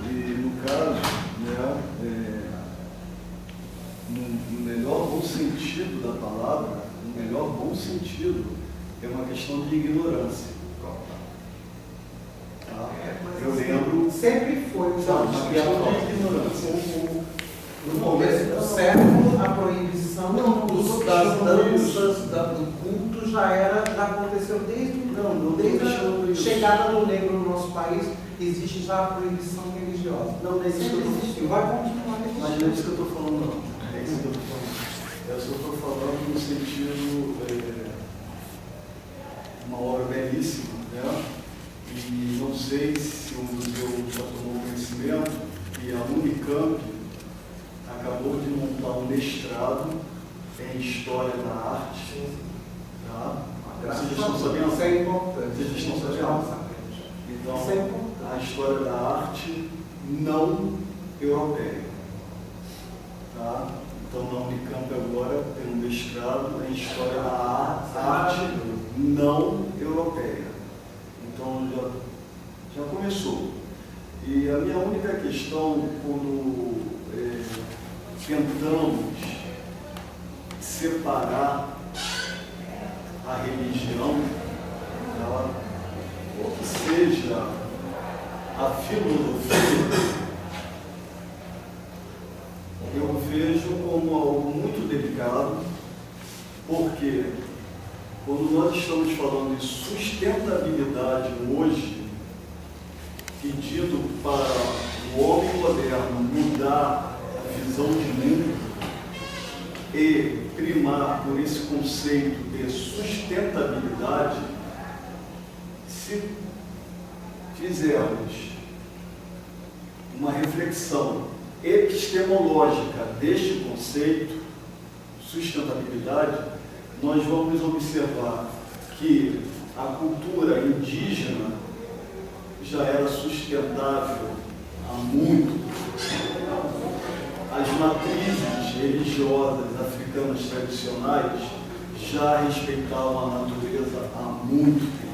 E no caso, né, no melhor bom sentido da palavra, no melhor bom sentido, é uma questão de ignorância. Tá? Eu lembro. Sempre foi uma questão de ignorância. No começo do século, a proibição das danças, do culto já aconteceu desde a chegada do negro no nosso país. Existe já a proibição religiosa. Não, mas isso existiu, vai continuar existindo. Mas não é isso que eu estou falando, não. É isso que eu estou falando. Eu só estou falando no sentido, uma obra belíssima, né? E não sei se o museu já tomou conhecimento que a Unicamp acabou de montar um mestrado em História da Arte. Tá? Vocês estão sabendo? Isso é importante. Vocês estão sabendo? Então, a História da Arte não europeia. Tá? Então, na Unicamp agora tem um mestrado em História da Arte não europeia. Então, já começou. E a minha única questão, quando tentamos separar a religião, tá? Ou que seja a filosofia, eu vejo como algo muito delicado, porque quando nós estamos falando de sustentabilidade hoje, pedindo para o homem moderno mudar a visão de mundo e primar por esse conceito de sustentabilidade, se fizermos uma reflexão epistemológica deste conceito, sustentabilidade, nós vamos observar que a cultura indígena já era sustentável há muito. As matrizes religiosas africanas tradicionais já respeitavam a natureza há muito tempo.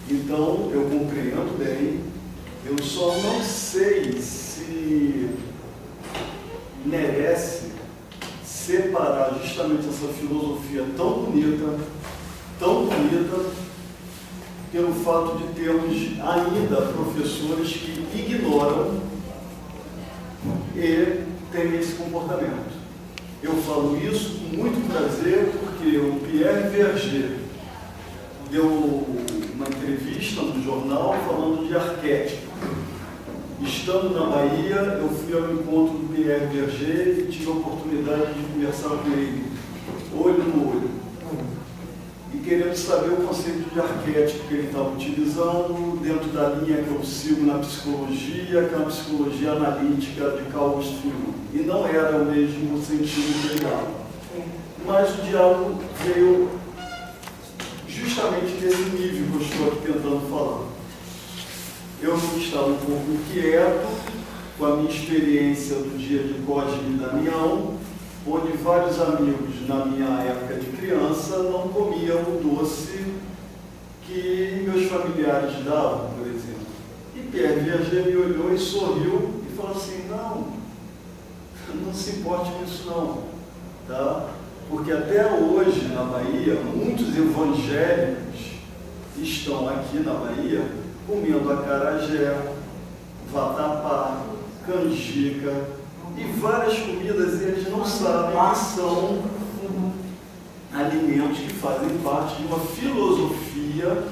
Então, eu compreendo bem, eu só não sei se merece separar justamente essa filosofia tão bonita, pelo fato de termos ainda professores que ignoram e têm esse comportamento. Eu falo isso com muito prazer porque o Pierre Verger deu uma entrevista no jornal falando de arquétipo. Estando na Bahia, eu fui ao encontro do Pierre Verger e tive a oportunidade de conversar com ele, olho no olho, e querendo saber o conceito de arquétipo que ele estava utilizando dentro da linha que eu sigo na psicologia, que é uma psicologia analítica de Carl Gustav Jung. E não era o mesmo sentido que ele dava. Mas o diálogo veio justamente nesse nível que eu estou aqui tentando falar. Eu estava um pouco inquieto com a minha experiência do dia de Cosme e Damião, onde vários amigos na minha época de criança não comiam o doce que meus familiares davam, por exemplo. E Pierre Verger me olhou e sorriu e falou assim, não se importe com isso não, tá? Porque até hoje na Bahia, muitos evangélicos estão aqui na Bahia comendo acarajé, vatapá, canjica e várias comidas, e eles não sabem que são alimentos que fazem parte de uma filosofia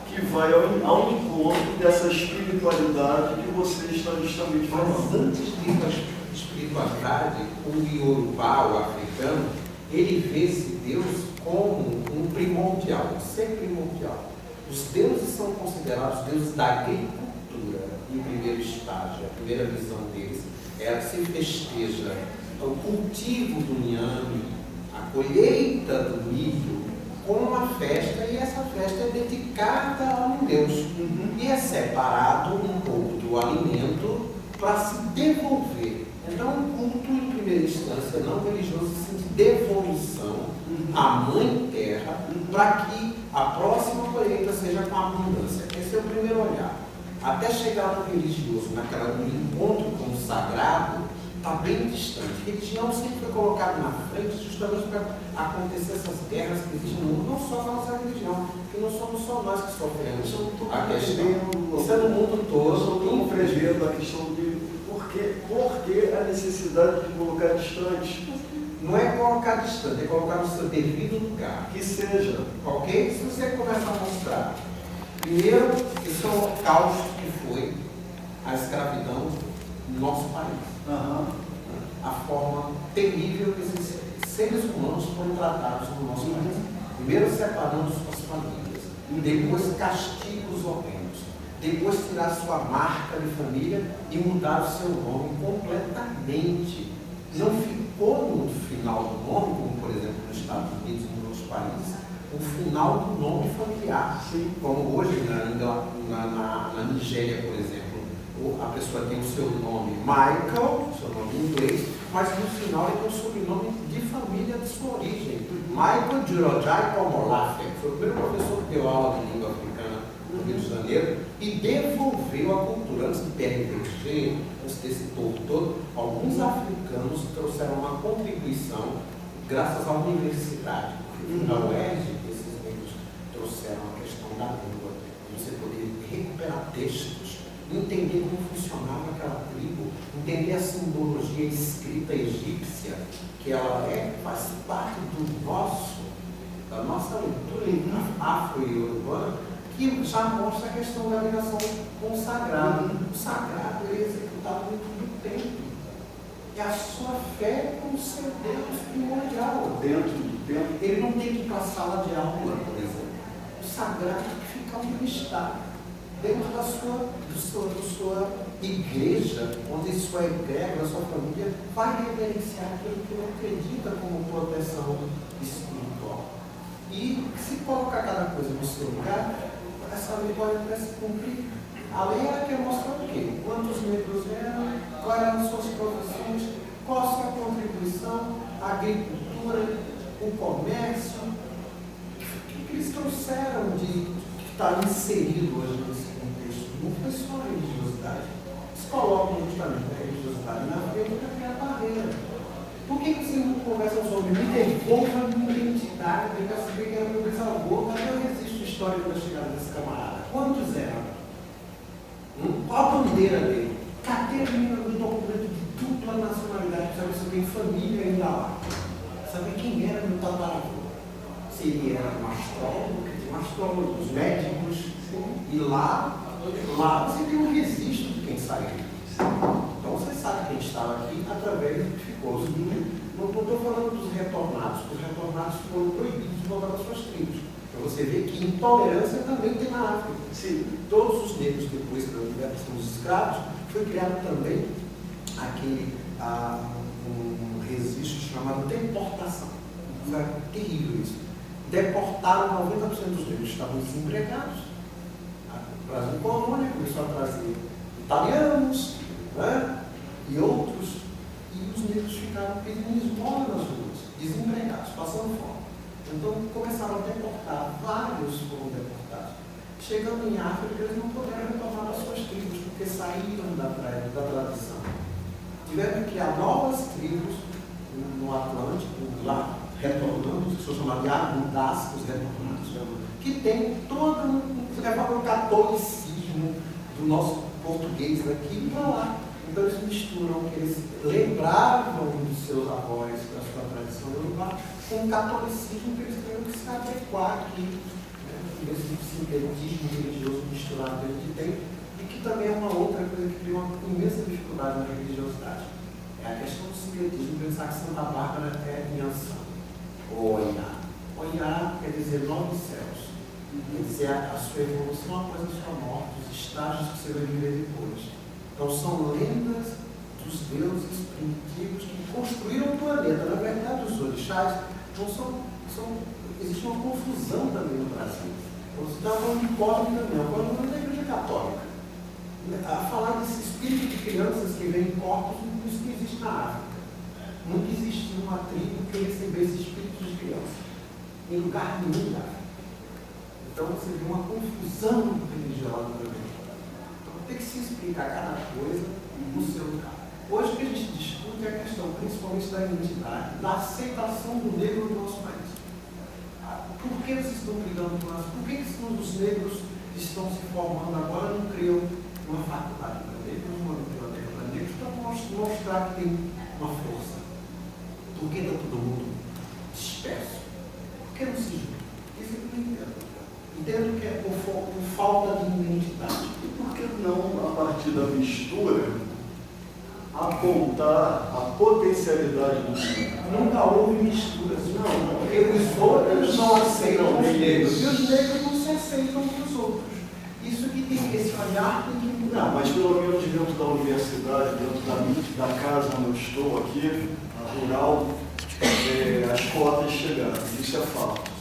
que vai ao encontro dessa espiritualidade que você está justamente falando. Mas antes de ir para a espiritualidade, o iorubá, o africano, ele vê esse Deus como um primordial, um ser primordial. Os deuses são considerados deuses da agricultura em primeiro estágio. A primeira visão deles é a que se festeja o cultivo do inhame, a colheita do milho, com uma festa, e essa festa é dedicada a um Deus. E é separado um pouco do alimento para se devolver. Então, um culto, em primeira instância, não religioso, assim, de devolução à Mãe Terra, para que a próxima colheita seja com abundância. Esse é o primeiro olhar. Até chegar no religioso, no encontro com o sagrado, está bem distante. Religião sempre foi colocada na frente justamente para acontecer essas guerras que existem no mundo, não só na nossa religião, porque não somos só nós que sofremos a questão. Isso é no mundo todo. Eu só estou compreendendo a questão de por que a necessidade de colocar distante. Não é colocar distante, é colocar no seu devido lugar. Que seja. Ok? Se você começar a mostrar, primeiro, esse é o holocausto que foi a escravidão no nosso país. A forma terrível que esses seres humanos foram tratados no nosso país. Primeiro separando suas famílias, depois castigos horrendos, depois tirar sua marca de família e mudar o seu nome completamente. Não ficou no final do nome, como por exemplo nos Estados Unidos e em outros países, o final do nome familiar. Sim. Como hoje na Nigéria, por exemplo, a pessoa tem o seu nome Michael, seu nome em inglês, mas no final ele tem o sobrenome de família de sua origem. Michael Jirojai Komolafe, que foi o primeiro professor que deu aula de língua africana no Rio de Janeiro e devolveu a cultura. Antes de PRTG, antes desse povo todo, alguns africanos trouxeram uma contribuição graças à universidade. Na UERJ, esses negros trouxeram a questão da língua, você poder recuperar textos, entender como funcionava aquela tribo, entender a simbologia escrita egípcia, que ela faz parte da nossa leitura afro e urbana, que já mostra a questão da ligação com o sagrado. O sagrado é executado em todo o tempo. É a sua fé com o seu Deus primordial. Dentro do tempo. Ele não tem que ir para a sala de aula, por exemplo. O sagrado tem que ficar onde ele está. Dentro da sua igreja, onde sua egrégora, sua família vai reverenciar aquilo que ele acredita como proteção espiritual. E se colocar cada coisa no seu lugar, essa lei vai se cumprir. A lei ela quer mostrar o quê? Quantos negros eram, quais eram as suas profissões, qual a sua contribuição, a agricultura, o comércio, o que eles trouxeram de estar inserido hoje nesse contexto. Não foi só a religiosidade. Eles colocam justamente a religiosidade na frente para criar barreira. Por que vocês não conversam sobre me devolva a minha identidade? Eu quero saber quem era meu bisavô, cadê o registro histórico da chegada desse camarada? Quantos eram? Qual a bandeira dele? Cadê o documento de dupla nacionalidade? Para saber se eu tenho família ainda lá. Saber quem era meu tataravô. Se ele era um astrólogo, que tinha astrólogos, médicos. E lá você tem um registro de quem saiu. Então você sabe quem estava aqui através do que ficou. Não estou falando dos retornados, porque os retornados foram proibidos de voltar às suas tribos. Então você vê que intolerância também tem na África. Sim, todos os negros depois da libertação dos escravos, foi criado também um registro chamado deportação. Foi terrível isso. Deportaram 90% dos negros que estavam desempregados. O Brasil colônia começou a trazer italianos, né, e outros, e os negros ficaram pedindo esmola nas ruas, desempregados, passando fome. Então começaram a deportar, vários foram deportados. Chegando em África, eles não puderam retornar para suas tribos, porque saíram da tradição. Tiveram que criar novas tribos no Atlântico, lá, retornando, que são chamados de agudascos retornados, que tem todo levaram o catolicismo do nosso português daqui para lá. Então eles misturam, eles lembravam dos seus avós, da sua tradição urubá, com o catolicismo que eles tinham que se adequar aqui, né? Esse sintetismo religioso misturado que a gente tem, e que também é uma outra coisa que tem uma imensa dificuldade na religiosidade. É a questão do sincretismo, pensar que Santa Bárbara é Inhansã, ou Oiá. Oiá quer dizer nove céus, quer dizer a sua evolução após a sua morte, os estágios que você vai viver depois. Então são lendas dos deuses primitivos que construíram o planeta. Na verdade, os orixás não existe uma confusão também no Brasil. Você está falando de pobre também, o pobre da Igreja Católica. A falar desse espírito de crianças que vem em corpos, isso que existe na África. Nunca existiu uma tribo que recebesse espíritos de criança. Em lugar nenhum da África. Então você vê uma confusão religiosa também. Então tem que se explicar cada coisa no seu lugar. Hoje o que a gente discute é a questão, principalmente da identidade, da aceitação do negro no nosso país. Por que vocês estão brigando com nós? Por que os negros estão se formando agora e não criam uma faculdade para negros, uma biblioteca para negros, para mostrar que tem uma força? Por que está todo mundo disperso? Por que não se junta? Isso eu não entendo. Entendo que é por falta de identidade. E por que não, a partir da mistura, apontar a potencialidade do negro? Nunca houve misturas, não, porque os outros não aceitam os negros e os negros não se aceitam os outros. Isso que tem esse olhar tem que mudar. Não, mas pelo menos dentro da universidade, dentro da casa onde eu estou aqui, a rural, as cotas chegaram, isso é fato.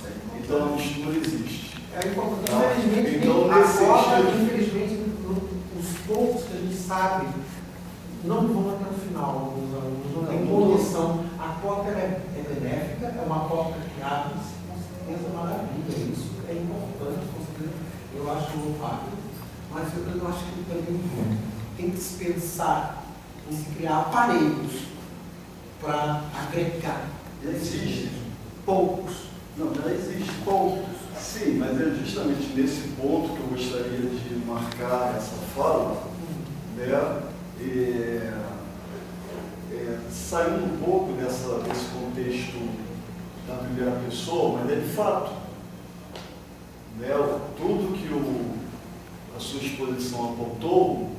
Então a mistura existe. Infelizmente, então, infelizmente, os poucos que a gente sabe não vão até o final, os alunos não têm condição. A cota é benéfica, é uma cota que abre, com certeza, maravilha. Isso é importante, com certeza, eu acho louvável, mas eu acho que também tem que se pensar em se criar aparelhos para agregar. Já existe. Poucos. Não, já existe. Poucos. Sim, mas é justamente nesse ponto que eu gostaria de marcar essa fala, né? Saindo um pouco desse contexto da primeira pessoa, mas é de fato. Né? Tudo que a sua exposição apontou,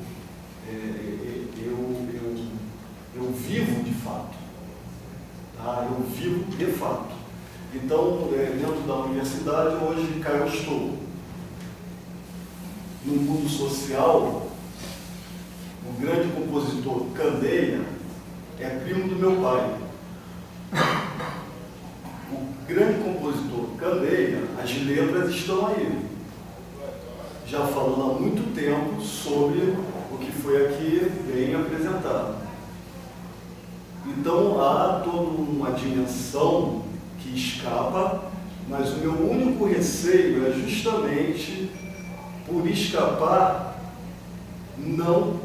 eu vivo de fato. Tá? Eu vivo de fato. Então, dentro da universidade, hoje cá eu estou. No mundo social, o grande compositor Candeia é primo do meu pai. O grande compositor Candeia, as letras estão aí. Já falando há muito tempo sobre o que foi aqui bem apresentado. Então, há toda uma dimensão que escapa, mas o meu único receio é justamente por escapar, não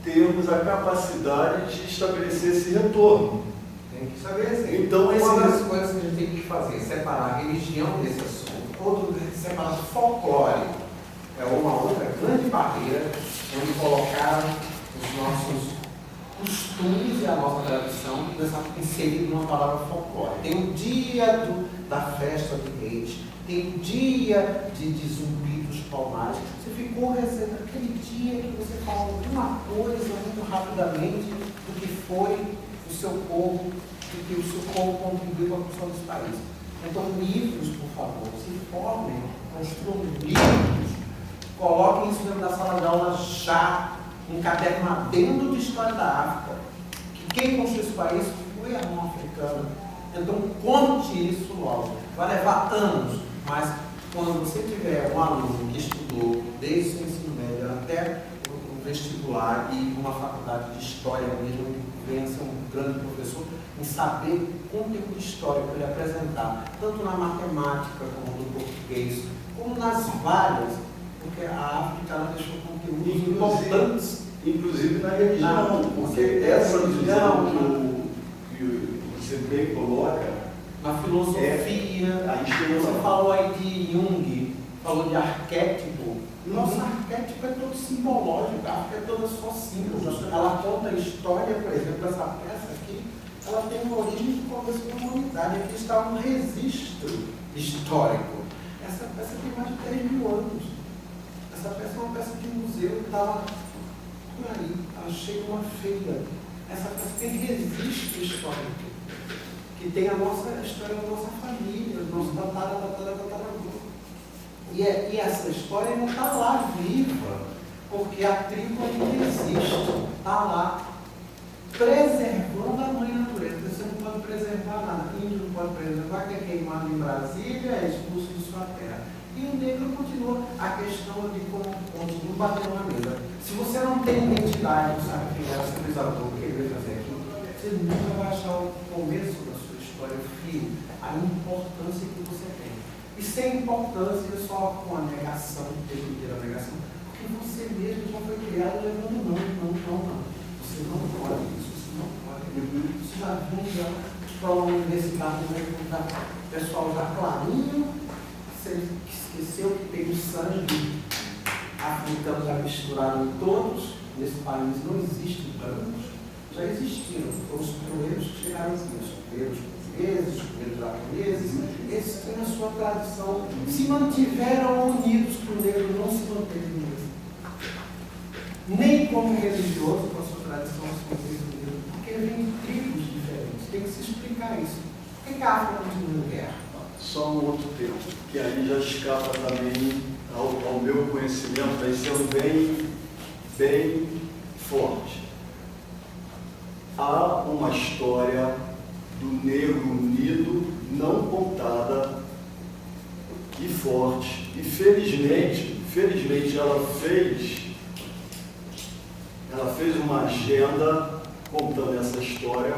termos a capacidade de estabelecer esse retorno. Tem que saber assim. Então, uma das coisas que a gente tem que fazer é separar a religião desse assunto, outro separar folclore. É uma outra grande barreira onde colocaram os nossos costumes e a nossa tradição inserido numa palavra folclore. Tem o dia da festa do reis, tem o dia de Zumbi dos Palmares. Você ficou recebendo aquele dia que você falou de uma coisa muito rapidamente do que foi o seu povo, do que o seu povo contribuiu com a construção desse país. Então, livros, por favor, se informem, construam livros, coloquem isso dentro da sala de aula já, um caderno adendo de história da África, que quem construiu esse país foi a mão africana. Então, conte isso logo. Vai levar anos, mas quando você tiver um aluno que estudou desde o ensino médio até o vestibular e uma faculdade de história mesmo, que venha ser um grande professor, em saber conteúdo histórico para ele apresentar, tanto na matemática como no português, como nas várias, porque a África ela deixou conteúdos importantes. Inclusive na religião, porque essa visão que você bem coloca, na filosofia, você falou aí de Jung, falou de arquétipo. Nosso arquétipo é todo simbológico, a África é toda só símbolos. Ela conta a história, por exemplo, essa peça aqui, ela tem uma origem de começo da humanidade. Aqui está um registro histórico. Essa peça tem mais de 3 mil anos. Essa peça é uma peça de museu que estava por aí, ela chega uma feira. Essa peça tem registro histórico, que tem a história da nossa família, do nosso tataravô. E essa história não está lá viva, porque a tribo ainda existe, está lá, preservando a mãe natureza. Você não pode preservar nada, o índio não pode preservar, que é queimado em Brasília, é expulso de sua terra. E o negro continua. A questão de como continua batendo na mesa. Se você não tem identidade, não sabe quem é o civilizador, o que ele veio fazer aqui, você nunca vai achar o começo da sua história, o fio, a importância que você tem. E sem importância só com a negação, ter que ter a negação, porque você mesmo já foi criado levando não. Você não pode isso, você não pode. Isso já vem já falando nesse caso, o pessoal já clarinho, você esqueceu que tem o sangue africano já misturado em todos. Nesse país não existem brancos, já existiram, foram os primeiros que chegaram aqui, os primeiros portugueses, os primeiros japoneses, esses têm a sua tradição, se mantiveram unidos, que o negro não se manteve unido. Nem como religioso, com a sua tradição, se manteve unido, porque vem em tribos diferentes, tem que se explicar isso. Por que a África continua em guerra? Só um outro termo, que aí já escapa também ao meu conhecimento, vai sendo bem forte. Há uma história do negro unido, não contada e forte. E felizmente ela fez uma agenda contando essa história